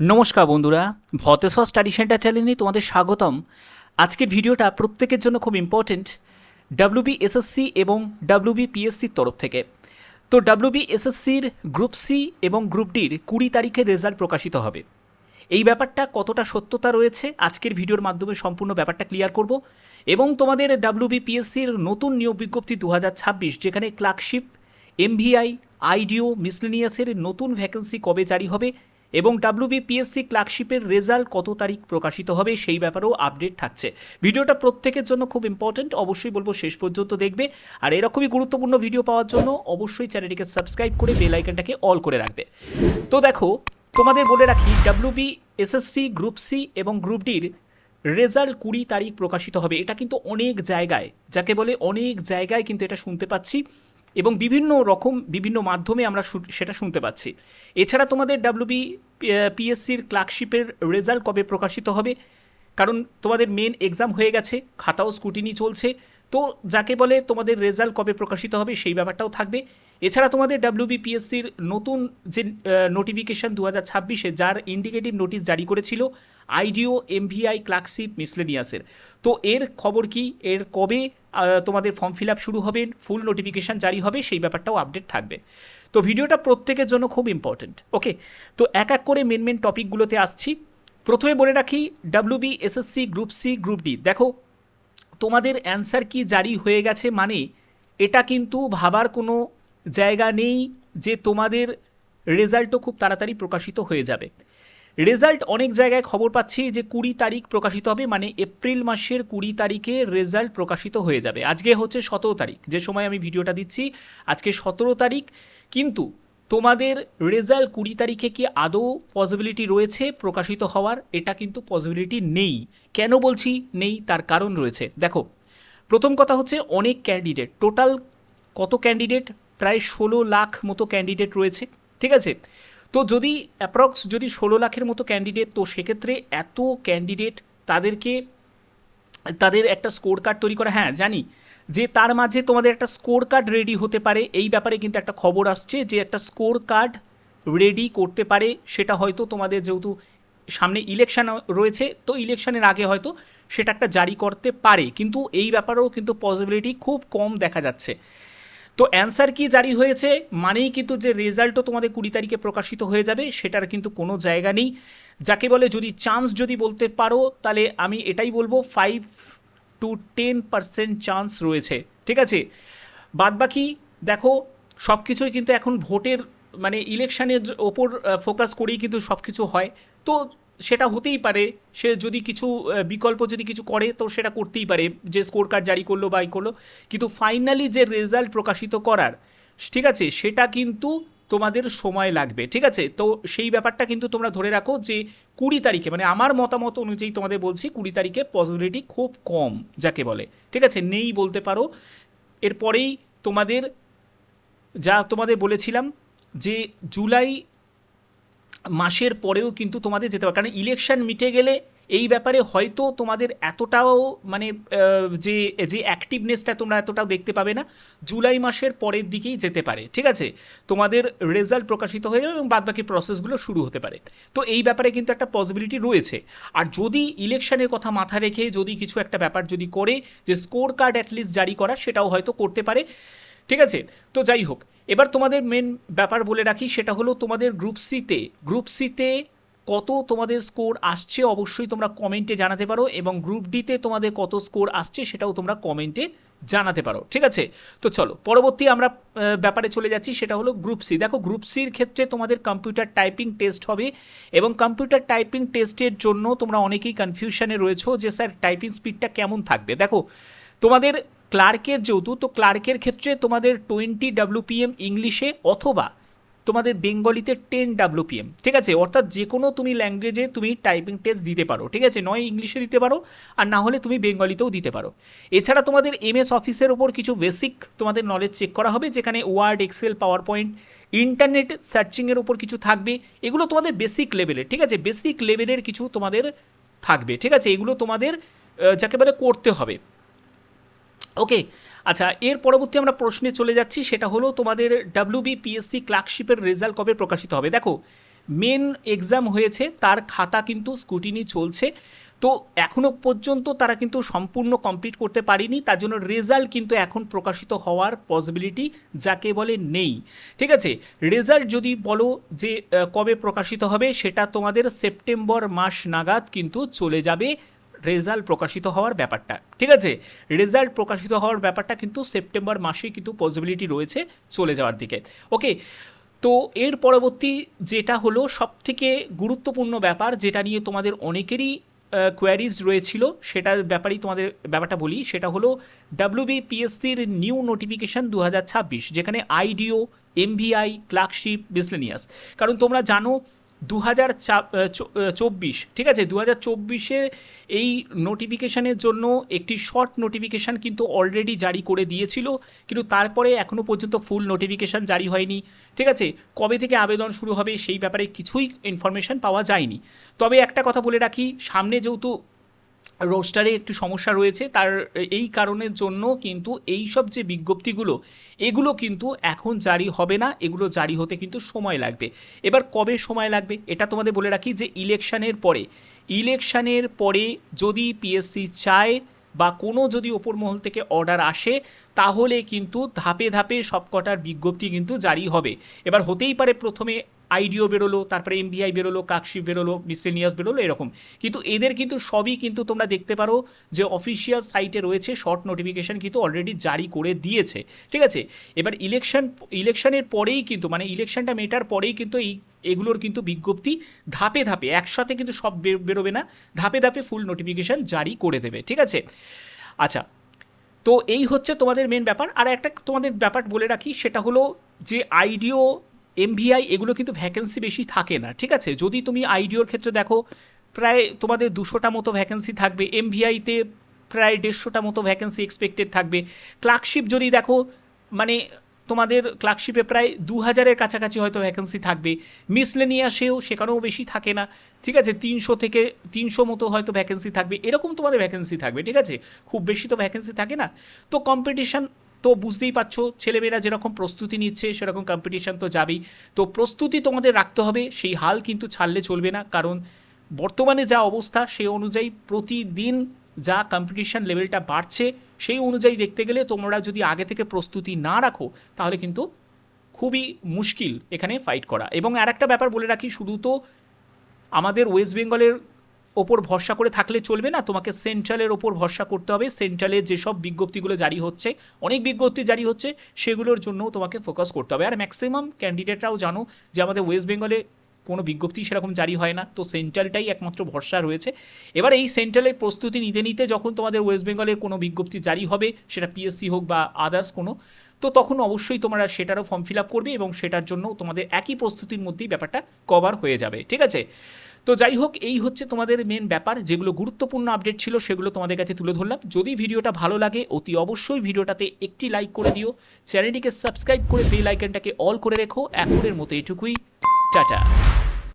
নমস্কার বন্ধুরা, ভতেশ্বর study centre চ্যানেলে তোমাদের স্বাগতম। আজকের ভিডিওটা প্রত্যেকের জন্য খুব ইম্পর্টেন্ট, ডাব্লিউবিএসএসসি এবং ডাব্লিউবিপিএসসির তরফ থেকে। তো ডাব্লিউবিএসএসসির গ্রুপ সি এবং গ্রুপ ডির 20 তারিখে রেজাল্ট প্রকাশিত হবে। এই ব্যাপারটা কতটা সত্যতা রয়েছে আজকের ভিডিওর মাধ্যমে সম্পূর্ণ ব্যাপারটা ক্লিয়ার করব। এবং তোমাদের ডাব্লিউবিপিএসসির নতুন নিয়োগ বিজ্ঞপ্তি 2026, যেখানে ক্লার্কশিপ, এমভিআই, আইডিও, মিসলেনিয়াসের নতুন ভ্যাকেন্সি কবে জারি হবে এবং ডাব্লিউবিপিএসসি ক্লার্কশিপের রেজাল্ট কত তারিখ প্রকাশিত হবে সেই ব্যাপারেও আপডেট থাকছে। ভিডিওটা প্রত্যেকের জন্য খুব ইম্পর্টেন্ট, অবশ্যই বলবো শেষ পর্যন্ত দেখবে। আর এরকমই গুরুত্বপূর্ণ ভিডিও পাওয়ার জন্য অবশ্যই চ্যানেলটিকে সাবস্ক্রাইব করে বেল আইকনটাকে অল করে রাখবে। তো দেখো, তোমাদের বলে রাখি, ডাব্লিউবিএসএসসি গ্রুপ সি এবং গ্রুপ ডির রেজাল্ট 20 তারিখ প্রকাশিত হবে। এটা কিন্তু অনেক জায়গায়, যাকে বলে অনেক জায়গায় কিন্তু এটা শুনতে পাচ্ছি এবং বিভিন্ন রকম বিভিন্ন মাধ্যমে আমরা সেটা শুনতে পাচ্ছি। এছাড়া তোমাদের পিএসসির ক্লার্কশিপের রেজাল্ট কবে প্রকাশিত হবে, কারণ তোমাদের মেন এক্সাম হয়ে গেছে, খাতাও স্কুটিনি চলছে, তো যাকে বলে তোমাদের রেজাল্ট কবে প্রকাশিত হবে সেই ব্যাপারটাও থাকবে। এছাড়া তোমাদের ডাব্লিউবিপিএসসির নতুন যে নোটিফিকেশান 2026-এ, যার ইন্ডিকেটিভ নোটিশ জারি করেছিল আইডিও, এমভিআই, ক্লার্কশিপ, মিসলেনিয়াসের, তো এর খবর কি, এর কবে তোমাদের ফর্ম ফিল আপ শুরু হবে, ফুল নোটিফিকেশান জারি হবে, সেই ব্যাপারটাও আপডেট থাকবে। তো ভিডিওটা প্রত্যেকের জন্য খুব ইম্পর্টেন্ট। ওকে, তো এক এক করে মেন টপিকগুলোতে আসছি। প্রথমে বলে রাখি, WBSSC group C group D, দেখো তোমাদের অ্যান্সার কি জারি হয়ে গেছে মানে এটা কিন্তু ভাবার কোনো জায়গা নেই যে তোমাদের রেজাল্টও খুব তাড়াতাড়ি প্রকাশিত হয়ে যাবে। রেজাল্ট অনেক জায়গায় খবর পাচ্ছি যে 20 তারিখ প্রকাশিত হবে, মানে এপ্রিল মাসের 20 তারিখে রেজাল্ট প্রকাশিত হয়ে যাবে। আজকে হচ্ছে 17 তারিখ, যে সময় আমি ভিডিওটা দিচ্ছি আজকে 17 তারিখ, কিন্তু তোমাদের রেজাল্ট 20 তারিখে কি আদৌ পসিবিলিটি রয়েছে প্রকাশিত হওয়ার? এটা কিন্তু পসিবিলিটি নেই। কেন বলছি নেই, তার কারণ রয়েছে। দেখো, প্রথম কথা হচ্ছে অনেক ক্যান্ডিডেট, টোটাল কত ক্যান্ডিডেট, প্রায় 16 লাখ মতো ক্যান্ডিডেট রয়েছে, ঠিক আছে? তো যদি অ্যাপ্রক্স যদি 16 লাখের মতো ক্যান্ডিডেট, তো সেক্ষেত্রে এত ক্যান্ডিডেট তাদেরকে তাদের একটা স্কোর কার্ড তৈরি করা, হ্যাঁ জানি যে তার মাঝে তোমাদের একটা স্কোর কার্ড রেডি হতে পারে, এই ব্যাপারে কিন্তু একটা খবর আসছে যে একটা স্কোর কার্ড রেডি করতে পারে, সেটা হয়তো তোমাদের যেহেতু সামনে ইলেকশন রয়েছে, তো ইলেকশনের আগে হয়তো সেটা একটা জারি করতে পারে, কিন্তু এই ব্যাপারেও কিন্তু পসিবিলিটি খুব কম দেখা যাচ্ছে। তো অ্যান্সার কি জারি হয়েছে মানেই কিন্তু যে রেজাল্টও তোমাদের 20 তারিখে প্রকাশিত হয়ে যাবে, সেটার কিন্তু কোনো জায়গা নেই। যাকে বলে যদি চান্স যদি বলতে পারো, তাহলে আমি এটাই বলবো 5 to 10% চান্স রয়েছে, ঠিক আছে? বাদবাকি দেখো, সব কিছুই কিন্তু এখন ভোটের মানে ইলেকশনের ওপর ফোকাস করেই কিন্তু সব কিছু হয়। তো সেটা হতেই পারে, সে যদি কিছু বিকল্প যদি কিছু করে তো সেটা করতেই পারে, যে স্কোর কার্ড জারি করলো বা করলো, কিন্তু ফাইনালি যে রেজাল্ট প্রকাশিত করার, ঠিক আছে, সেটা কিন্তু তোমাদের সময় লাগবে, ঠিক আছে? তো সেই ব্যাপারটা কিন্তু তোমরা ধরে রাখো যে 20 তারিখে, মানে আমার মতামত অনুযায়ী তোমাদের বলছি, 20 তারিখে পসিবিলিটি খুব কম, যাকে বলে, ঠিক আছে, নেই বলতে পারো। এরপরেই তোমাদের যা তোমাদের বলেছিলাম যে জুলাই মাসের পরেও কিন্তু তোমাদের যেতে পারে, কারণ ইলেকশন মিটে গেলে এই ব্যাপারে হয়তো তোমাদের এতটাও মানে যে যে অ্যাক্টিভনেসটা তোমরা এতটাও দেখতে পাবে না, জুলাই মাসের পরের দিকেই যেতে পারে, ঠিক আছে? তোমাদের রেজাল্ট প্রকাশিত হয়ে যাবে এবং বাদবাকি প্রসেসগুলো শুরু হতে পারে। তো এই ব্যাপারে কিন্তু একটা পসিবিলিটি রয়েছে। আর যদি ইলেকশনের কথা মাথায় রেখে যদি কিছু একটা ব্যাপার যদি করে, যে স্কোর কার্ড অ্যাটলিস্ট জারি করা, সেটাও হয়তো করতে পারে, ঠিক আছে? তো যাই হোক, এবার তোমাদের মেন ব্যাপার বলে রাখি, সেটা হলো তোমাদের গ্রুপ সিতে কত তোমাদের স্কোর আসছে অবশ্যই তোমরা কমেন্টে জানাতে পারো, এবং গ্রুপ ডিতে তোমাদের কত স্কোর আসছে সেটাও তোমরা কমেন্টে জানাতে পারো, ঠিক আছে? তো চলো পরবর্তী আমরা ব্যাপারে চলে যাচ্ছি, সেটা হলো গ্রুপ সি। দেখো, গ্রুপ সির ক্ষেত্রে তোমাদের কম্পিউটার টাইপিং টেস্ট হবে, এবং কম্পিউটার টাইপিং টেস্টের জন্য তোমরা অনেকেই কনফিউশনে রয়েছো যে স্যার টাইপিং স্পিডটা কেমন থাকবে। দেখো, তোমাদের ক্লার্কের যেহেতু, তো ক্লার্কের ক্ষেত্রে তোমাদের 20 WPM ইংলিশে, অথবা তোমাদের বেঙ্গলিতে 10 WPM, ঠিক আছে? অর্থাৎ যে কোনো তুমি ল্যাঙ্গুয়েজে তুমি টাইপিং টেস্ট দিতে পারো, ঠিক আছে? নয় ইংলিশে দিতে পারো, আর না হলে তুমি বেঙ্গলিতেও দিতে পারো। এছাড়া তোমাদের এমএস অফিসের ওপর কিছু বেসিক তোমাদের নলেজ চেক করা হবে, যেখানে Word, Excel, PowerPoint, internet সার্চিংয়ের ওপর কিছু থাকবে। এগুলো তোমাদের বেসিক লেভেলের, ঠিক আছে? বেসিক লেভেলের কিছু তোমাদের থাকবে, ঠিক আছে? এগুলো তোমাদের যাকে বলে করতে হবে। ওকে, আচ্ছা, এর পরবর্তী আমরা প্রশ্নে চলে যাচ্ছি, সেটা হলো তোমাদের ডাব্লিউবিপিএসসি ক্লার্কশিপের রেজাল্ট কবে প্রকাশিত হবে। দেখো, মেন এক্সাম হয়েছে তার খাতা কিন্তু স্ক্রুটিনি চলছে, তো এখনও পর্যন্ত তারা কিন্তু সম্পূর্ণ কমপ্লিট করতে পারেনি, তার জন্য রেজাল্ট কিন্তু এখন প্রকাশিত হওয়ার পসিবিলিটি যাকে বলে নেই। ঠিক আছে, রেজাল্ট যদি বলো যে কবে প্রকাশিত হবে, সেটা তোমাদের সেপ্টেম্বর মাস নাগাদ কিন্তু চলে যাবে রেজাল্ট প্রকাশিত হওয়ার ব্যাপারটা। ঠিক আছে, রেজাল্ট প্রকাশিত হওয়ার ব্যাপারটা কিন্তু সেপ্টেম্বর মাসেই কিন্তু পসিবিলিটি রয়েছে চলে যাওয়ার দিকে। ওকে, তো এর পরবর্তী যেটা হলো সবথেকে গুরুত্বপূর্ণ ব্যাপার, যেটা নিয়ে তোমাদের অনেকেরই কোয়ারিজ রয়েছিল, সেটার ব্যাপারেই তোমাদের ব্যাপারটা বলি। সেটা হলো ডাব্লিউবিপিএসসির নিউ নোটিফিকেশান 2026, যেখানে আইডিও, এমভিআই, ক্লার্কশিপ, মিসলেনিয়াস। কারণ তোমরা জানো 2024, ঠিক আছে, 2024-এ এই নোটিফিকেশানের জন্য একটি শর্ট নোটিফিকেশান কিন্তু অলরেডি জারি করে দিয়েছিল, কিন্তু তারপরে এখনও পর্যন্ত ফুল নোটিফিকেশান জারি হয়নি। ঠিক আছে, কবে থেকে আবেদন শুরু হবে সেই ব্যাপারে কিছুই ইনফরমেশান পাওয়া যায়নি। তবে একটা কথা বলে রাখি, সামনে যেহেতু রোস্টারে একটু সমস্যা রয়েছে, তার এই কারণের জন্য কিন্তু এই সব যে বিজ্ঞপ্তিগুলো, এগুলো কিন্তু এখন জারি হবে না, এগুলো জারি হতে কিন্তু সময় লাগবে। এবার কবে সময় লাগবে এটা তোমাদের বলে রাখি, যে ইলেকশানের পরে যদি পিএসসি চায় বা কোনো যদি ওপর মহল থেকে অর্ডার আসে, তাহলে কিন্তু ধাপে ধাপে সবকটার বিজ্ঞপ্তি কিন্তু জারি হবে। এবার হতেই পারে প্রথমে আইডিও বেরোলো, তারপরে এমবিআই বেরোলো, ক্লার্কশিপ বেরোলো, মিসলেনিয়াস বেরোলো, এরকম। কিন্তু এদের কিন্তু সবই কিন্তু তোমরা দেখতে পারো যে অফিসিয়াল সাইটে রয়েছে, শর্ট নোটিফিকেশান কিন্তু অলরেডি জারি করে দিয়েছে। ঠিক আছে, এবার ইলেকশনের পরেই কিন্তু, মানে ইলেকশনটা মেটার পরেই কিন্তু এগুলোর কিন্তু বিজ্ঞপ্তি ধাপে ধাপে, একসাথে কিন্তু সব বেরোবে না, ধাপে ধাপে ফুল নোটিফিকেশান জারি করে দেবে। ঠিক আছে, আচ্ছা, তো এই হচ্ছে তোমাদের মেন ব্যাপার। আর একটা তোমাদের ব্যাপার বলে রাখি, সেটা হলো যে আইডিও, এমভিআই এগুলো কিন্তু ভ্যাকেন্সি বেশি থাকে না। ঠিক আছে, যদি তুমি আইডিওর ক্ষেত্রে দেখো প্রায় তোমাদের 200টা মতো ভ্যাকেন্সি থাকবে, এমভিআইতে প্রায় 150টা মতো ভ্যাকেন্সি এক্সপেক্টেড থাকবে। ক্লার্কশিপ যদি দেখো, মানে তোমাদের ক্লার্কশিপে প্রায় 2000-এর কাছাকাছি হয়তো ভ্যাকেন্সি থাকবে। মিসলেনিয়াসেও সেখানেও বেশি থাকে না। ঠিক আছে, 300 থেকে 300 মতো হয়তো ভ্যাকেন্সি থাকবে, এরকম তোমাদের ভ্যাকেন্সি থাকবে। ঠিক আছে, খুব বেশি তো ভ্যাকেন্সি থাকে না। তো কম্পিটিশান তো বুঝতেই পারছো, ছেলেমেয়েরা যেরকম প্রস্তুতি নিচ্ছে সেরকম কম্পিটিশান তো যাবেই। তো প্রস্তুতি তোমাদের রাখতে হবে, সেই হাল কিন্তু ছাড়লে চলবে না। কারণ বর্তমানে যা অবস্থা সেই অনুযায়ী প্রতিদিন যা কম্পিটিশান লেভেলটা বাড়ছে, সেই অনুযায়ী দেখতে গেলে তোমরা যদি আগে থেকে প্রস্তুতি না রাখো, তাহলে কিন্তু খুবই মুশকিল এখানে ফাইট করা। এবং আর একটা ব্যাপার বলে রাখি, শুধু তো আমাদের ওয়েস্ট বেঙ্গলের ওপর ভরসা করে থাকলে চলবে না, তোমাকে সেন্ট্রালের ওপর ভরসা করতে হবে। সেন্ট্রালের যেসব বিজ্ঞপ্তিগুলো জারি হচ্ছে, অনেক বিজ্ঞপ্তি জারি হচ্ছে, সেগুলোর জন্যও তোমাকে ফোকাস করতে হবে। আর ম্যাক্সিমাম ক্যান্ডিডেটরাও জানো যে আমাদের ওয়েস্ট বেঙ্গলে কোনো বিজ্ঞপ্তি সেরকম জারি হয় না, তো সেন্ট্রালটাই একমাত্র ভরসা রয়েছে। এবার এই সেন্ট্রালের প্রস্তুতি নিতে নিতে যখন তোমাদের ওয়েস্ট বেঙ্গলের কোনো বিজ্ঞপ্তি জারি হবে, সেটা পিএসসি হোক বা আদার্স কোনো, তো তখন অবশ্যই তোমরা সেটারও ফর্ম ফিল আপ করবে এবং সেটার জন্য তোমাদের একই প্রস্তুতির মধ্যেই ব্যাপারটা কভার হয়ে যাবে। ঠিক আছে, তো যাই হোক, এই হচ্ছে তোমাদের মেন ব্যাপার, যেগুলো গুরুত্বপূর্ণ আপডেট ছিল সেগুলো তোমাদের কাছে তুলে ধরলাম। যদি ভিডিওটা ভালো লাগে, অতি অবশ্যই ভিডিওটাতে একটি লাইক করে দিও, চ্যানেলটিকে সাবস্ক্রাইব করে বেল আইকনটাকে অল করে রেখো। এখনের মতো এটুকুই, টাটা।